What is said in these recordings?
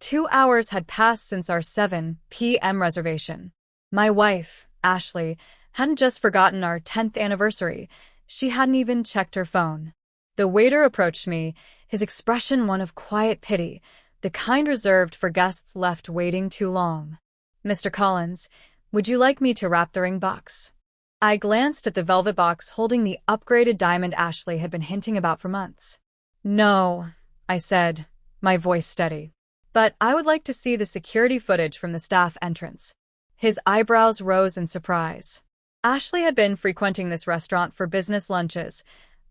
2 hours had passed since our 7 p.m. reservation. My wife, Ashley, hadn't just forgotten our 10th anniversary. She hadn't even checked her phone. The waiter approached me, his expression one of quiet pity, the kind reserved for guests left waiting too long. "Mr. Collins, would you like me to wrap the ring box?" I glanced at the velvet box holding the upgraded diamond Ashley had been hinting about for months. "No," I said, my voice steady. "But I would like to see the security footage from the staff entrance." His eyebrows rose in surprise. Ashley had been frequenting this restaurant for business lunches,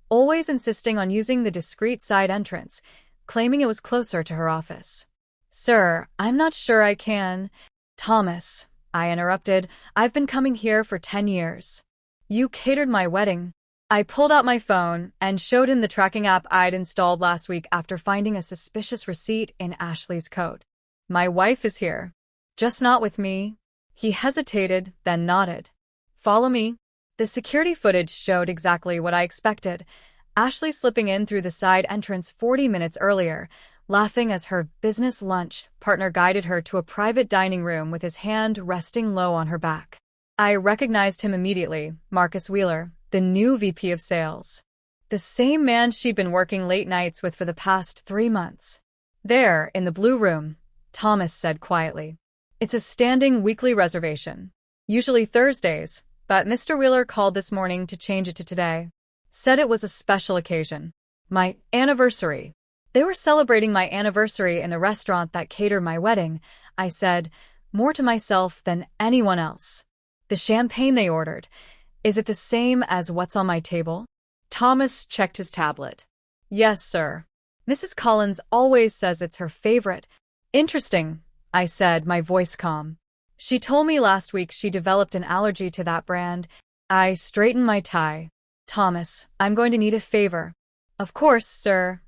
always insisting on using the discreet side entrance, claiming it was closer to her office. "Sir, I'm not sure I can." "Thomas," I interrupted, "I've been coming here for 10 years. You catered my wedding." I pulled out my phone and showed him the tracking app I'd installed last week after finding a suspicious receipt in Ashley's coat. "My wife is here. Just not with me." He hesitated, then nodded. "Follow me." The security footage showed exactly what I expected. Ashley slipping in through the side entrance 40 minutes earlier, laughing as her business lunch partner guided her to a private dining room with his hand resting low on her back. I recognized him immediately, Marcus Wheeler, the new VP of Sales. The same man she'd been working late nights with for the past 3 months. "There, in the blue room," Thomas said quietly. "It's a standing weekly reservation. Usually Thursdays, but Mr. Wheeler called this morning to change it to today. Said it was a special occasion. My anniversary." "They were celebrating my anniversary in the restaurant that catered my wedding," I said, more to myself than anyone else. "The champagne they ordered, is it the same as what's on my table?" Thomas checked his tablet. "Yes, sir. Mrs. Collins always says it's her favorite." "Interesting," I said, my voice calm. "She told me last week she developed an allergy to that brand." I straightened my tie. "Thomas, I'm going to need a favor." "Of course, sir."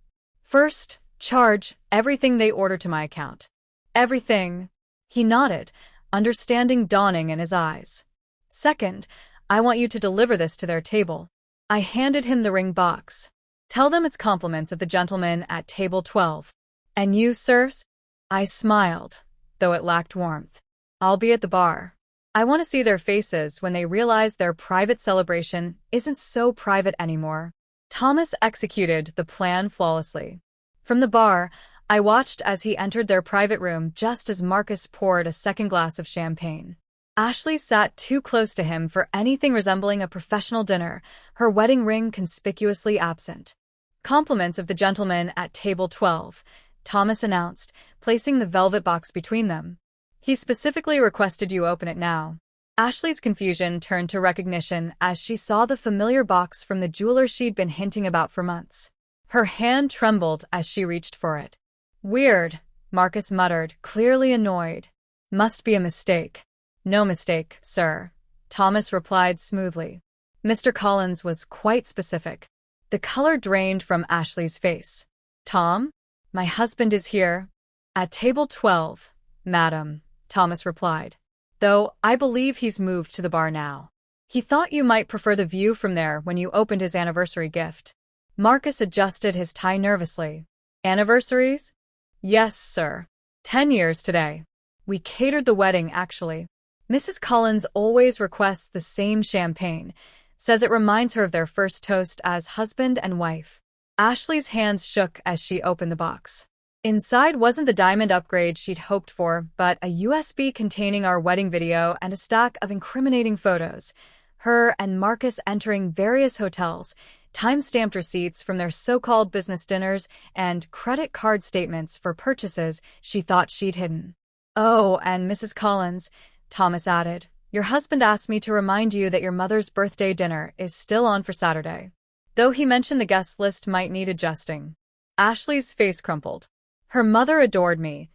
"First, charge everything they order to my account." "Everything?" He nodded, understanding dawning in his eyes. "Second, I want you to deliver this to their table." I handed him the ring box. "Tell them it's compliments of the gentleman at table 12. "And you, sirs?" I smiled, though it lacked warmth. "I'll be at the bar. I want to see their faces when they realize their private celebration isn't so private anymore." Thomas executed the plan flawlessly. From the bar, I watched as he entered their private room just as Marcus poured a second glass of champagne. Ashley sat too close to him for anything resembling a professional dinner, her wedding ring conspicuously absent. "Compliments of the gentleman at table 12, Thomas announced, placing the velvet box between them. "He specifically requested you open it now." Ashley's confusion turned to recognition as she saw the familiar box from the jeweler she'd been hinting about for months. Her hand trembled as she reached for it. "Weird," Marcus muttered, clearly annoyed. "Must be a mistake." "No mistake, sir," Thomas replied smoothly. Mr. Collins was quite specific. The color drained from Ashley's face. "Tom? My husband is here." "At table 12, madam," Thomas replied. "Though I believe he's moved to the bar now. He thought you might prefer the view from there when you opened his anniversary gift." Marcus adjusted his tie nervously. "Anniversaries?" "Yes, sir. 10 years today. We catered the wedding, actually. Mrs. Collins always requests the same champagne, says it reminds her of their first toast as husband and wife." Ashley's hands shook as she opened the box. Inside wasn't the diamond upgrade she'd hoped for, but a USB containing our wedding video and a stack of incriminating photos. Her and Marcus entering various hotels, time-stamped receipts from their so-called business dinners, and credit card statements for purchases she thought she'd hidden. "Oh, and Mrs. Collins," Thomas added, "your husband asked me to remind you that your mother's birthday dinner is still on for Saturday. Though he mentioned the guest list might need adjusting." Ashley's face crumpled. Her mother adored me,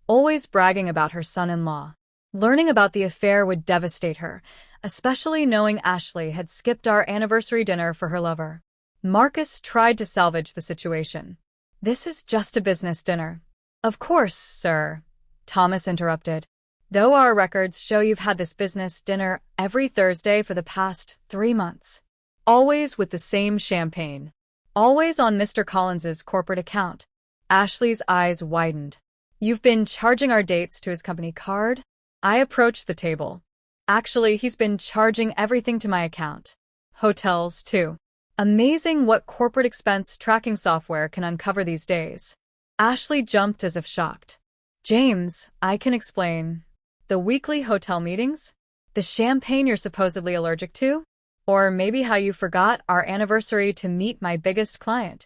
always bragging about her son-in-law. Learning about the affair would devastate her, especially knowing Ashley had skipped our anniversary dinner for her lover. Marcus tried to salvage the situation. "This is just a business dinner." "Of course, sir," Thomas interrupted. "Though our records show you've had this business dinner every Thursday for the past 3 months. Always with the same champagne. Always on Mr. Collins's corporate account." Ashley's eyes widened. You've been charging our dates to his company card? I approached the table. Actually, he's been charging everything to my account. Hotels, too. Amazing what corporate expense tracking software can uncover these days. Ashley jumped as if shocked. James, I can explain. The weekly hotel meetings? The champagne you're supposedly allergic to? Or maybe how you forgot our anniversary to meet my biggest client.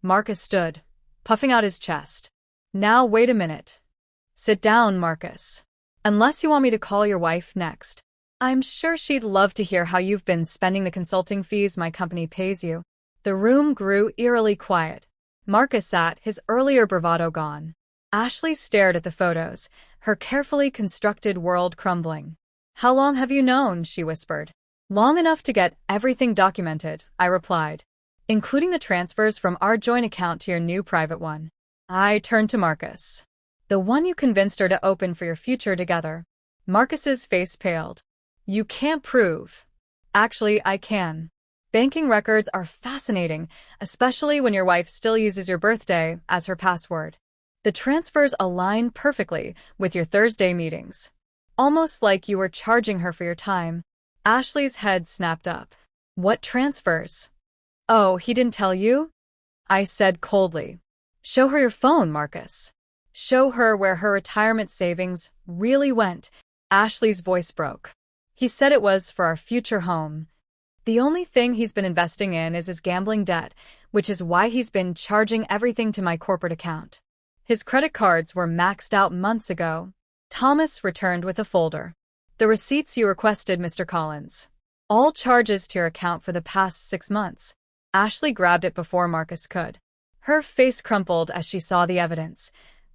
Marcus stood, puffing out his chest. Now wait a minute. Sit down, Marcus. Unless you want me to call your wife next. I'm sure she'd love to hear how you've been spending the consulting fees my company pays you. The room grew eerily quiet. Marcus sat, his earlier bravado gone. Ashley stared at the photos, her carefully constructed world crumbling. How long have you known? She whispered. Long enough to get everything documented, I replied, including the transfers from our joint account to your new private one. I turned to Marcus. The one you convinced her to open for your future together. Marcus's face paled. You can't prove. Actually, I can. Banking records are fascinating, especially when your wife still uses your birthday as her password. The transfers align perfectly with your Thursday meetings. Almost like you were charging her for your time. Ashley's head snapped up. What transfers? Oh, he didn't tell you? I said coldly. Show her your phone, Marcus. Show her where her retirement savings really went. Ashley's voice broke. He said it was for our future home. The only thing he's been investing in is his gambling debt, which is why he's been charging everything to my corporate account. His credit cards were maxed out months ago. Thomas returned with a folder. The receipts you requested, Mr. Collins. All charges to your account for the past 6 months. Ashley grabbed it before Marcus could. Her face crumpled as she saw the evidence.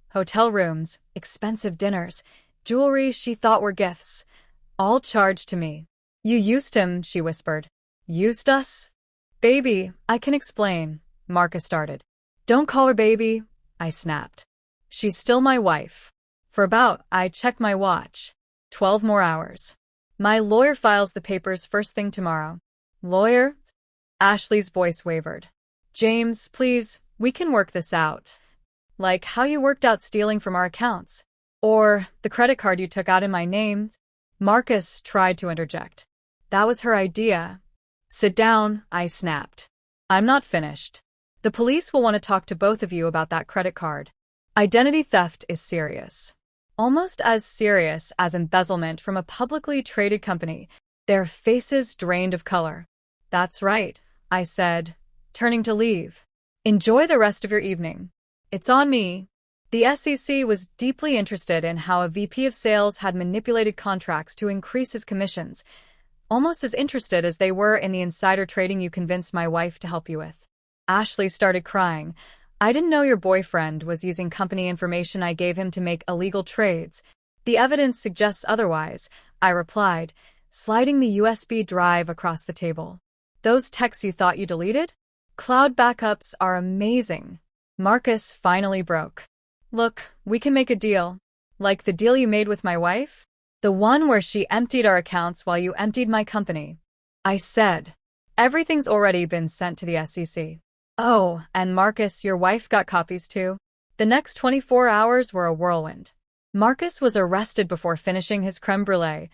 Hotel rooms, expensive dinners, jewelry she thought were gifts. All charged to me. You used him, she whispered. Used us? Baby, I can explain, Marcus started. Don't call her baby, I snapped. She's still my wife. I checked my watch. 12 more hours. My lawyer files the papers first thing tomorrow. Lawyer? Ashley's voice wavered. James, please, we can work this out. Like how you worked out stealing from our accounts. Or the credit card you took out in my name. Marcus tried to interject. That was her idea. Sit down, I snapped. I'm not finished. The police will want to talk to both of you about that credit card. Identity theft is serious. Almost as serious as embezzlement from a publicly traded company. Their faces drained of color. That's right, I said, turning to leave. Enjoy the rest of your evening. It's on me. The SEC was deeply interested in how a VP of sales had manipulated contracts to increase his commissions, almost as interested as they were in the insider trading you convinced my wife to help you with. Ashley started crying. I didn't know your boyfriend was using company information I gave him to make illegal trades. The evidence suggests otherwise, I replied, sliding the USB drive across the table. Those texts you thought you deleted? Cloud backups are amazing. Marcus finally broke. Look, we can make a deal. Like the deal you made with my wife? The one where she emptied our accounts while you emptied my company. I said. Everything's already been sent to the SEC. Oh, and Marcus, your wife got copies too? The next 24 hours were a whirlwind. Marcus was arrested before finishing his creme brulee.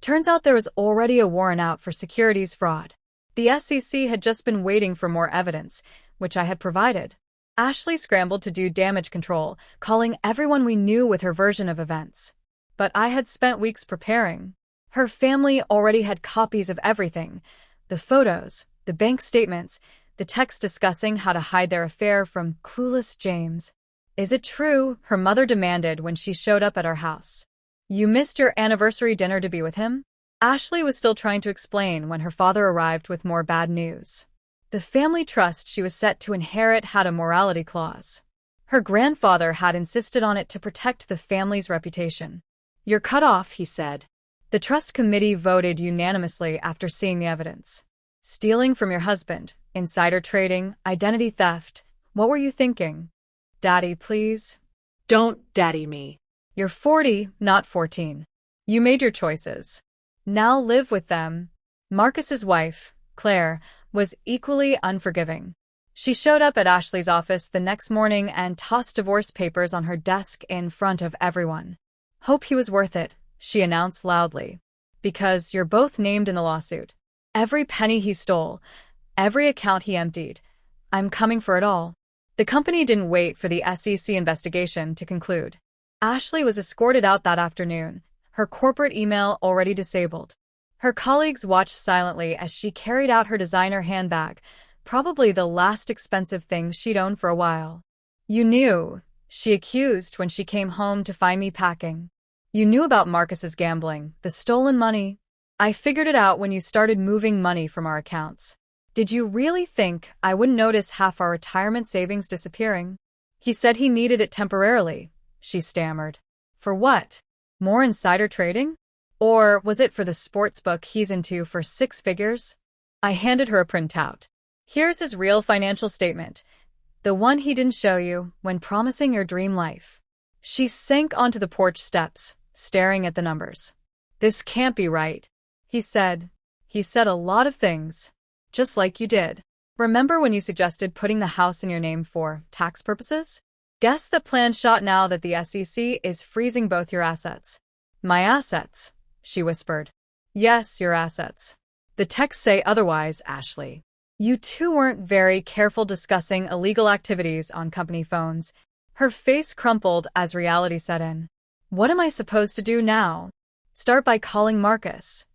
Turns out there was already a warrant out for securities fraud. The SEC had just been waiting for more evidence, which I had provided. Ashley scrambled to do damage control, calling everyone we knew with her version of events. But I had spent weeks preparing. Her family already had copies of everything. The photos, the bank statements, the text discussing how to hide their affair from clueless James. Is it true? Her mother demanded when she showed up at our house. You missed your anniversary dinner to be with him? Ashley was still trying to explain when her father arrived with more bad news. The family trust she was set to inherit had a morality clause. Her grandfather had insisted on it to protect the family's reputation. You're cut off, he said. The trust committee voted unanimously after seeing the evidence. Stealing from your husband, insider trading, identity theft. What were you thinking? Daddy, please. Don't daddy me. You're 40, not 14. You made your choices. Now live with them. Marcus's wife, Claire, was equally unforgiving. She showed up at Ashley's office the next morning and tossed divorce papers on her desk in front of everyone. "Hope he was worth it," she announced loudly. "Because you're both named in the lawsuit. Every penny he stole, every account he emptied. I'm coming for it all." The company didn't wait for the SEC investigation to conclude. Ashley was escorted out that afternoon, her corporate email already disabled. Her colleagues watched silently as she carried out her designer handbag, probably the last expensive thing she'd owned for a while. "You knew," she accused when she came home to find me packing. "You knew about Marcus's gambling, the stolen money. I figured it out when you started moving money from our accounts. Did you really think I wouldn't notice half our retirement savings disappearing?" "He said he needed it temporarily," she stammered. "For what? More insider trading? Or was it for the sports book he's into for 6 figures?" I handed her a printout. "Here's his real financial statement, the one he didn't show you when promising your dream life." She sank onto the porch steps, staring at the numbers. "This can't be right," he said. "He said a lot of things, just like you did. Remember when you suggested putting the house in your name for tax purposes? Guess the plan shot now that the SEC is freezing both your assets." "My assets," she whispered. "Yes, your assets. The texts say otherwise, Ashley. You two weren't very careful discussing illegal activities on company phones." Her face crumpled as reality set in. "What am I supposed to do now? Start by calling Marcus?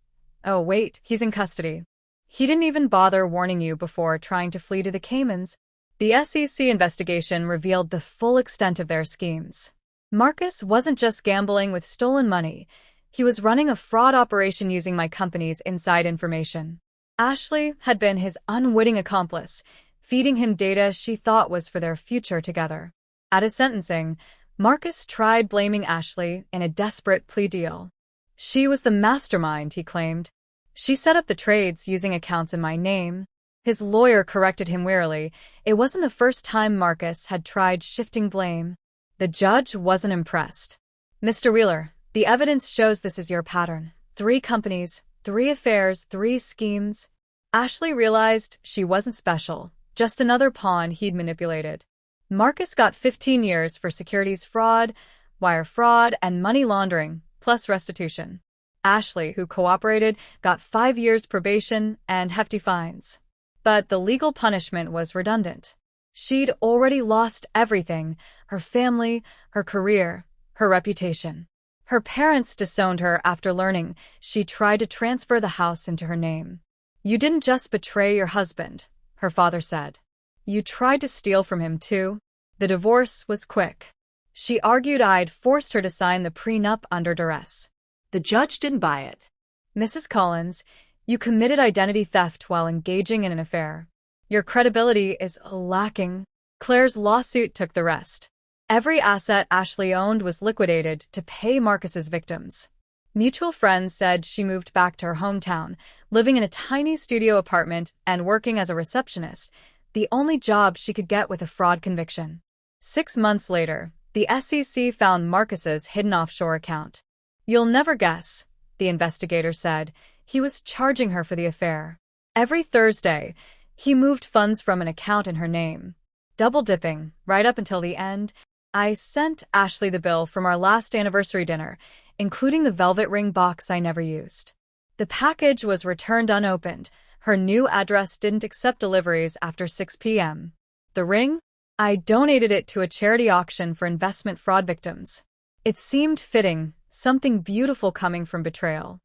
Oh, wait, he's in custody. He didn't even bother warning you before trying to flee to the Caymans." The SEC investigation revealed the full extent of their schemes. Marcus wasn't just gambling with stolen money. He was running a fraud operation using my company's inside information. Ashley had been his unwitting accomplice, feeding him data she thought was for their future together. At his sentencing, Marcus tried blaming Ashley in a desperate plea deal. "She was the mastermind," he claimed. "She set up the trades using accounts in my name." His lawyer corrected him wearily. It wasn't the first time Marcus had tried shifting blame. The judge wasn't impressed. "Mr. Wheeler, the evidence shows this is your pattern. 3 companies, 3 affairs, 3 schemes." Ashley realized she wasn't special, just another pawn he'd manipulated. Marcus got 15 years for securities fraud, wire fraud, and money laundering, plus restitution. Ashley, who cooperated, got 5 years probation and hefty fines. But the legal punishment was redundant. She'd already lost everything: her family, her career, her reputation. Her parents disowned her after learning she tried to transfer the house into her name. "You didn't just betray your husband," her father said. "You tried to steal from him, too." The divorce was quick. She argued I'd forced her to sign the prenup under duress. The judge didn't buy it. "Mrs. Collins, you committed identity theft while engaging in an affair. Your credibility is lacking." Claire's lawsuit took the rest. Every asset Ashley owned was liquidated to pay Marcus's victims. Mutual friends said she moved back to her hometown, living in a tiny studio apartment and working as a receptionist, the only job she could get with a fraud conviction. 6 months later, the SEC found Marcus's hidden offshore account. "You'll never guess," the investigator said. He was charging her for the affair. Every Thursday, he moved funds from an account in her name. Double-dipping, right up until the end. I sent Ashley the bill from our last anniversary dinner, including the velvet ring box I never used. The package was returned unopened. Her new address didn't accept deliveries after 6 p.m. The ring? I donated it to a charity auction for investment fraud victims. It seemed fitting, something beautiful coming from betrayal.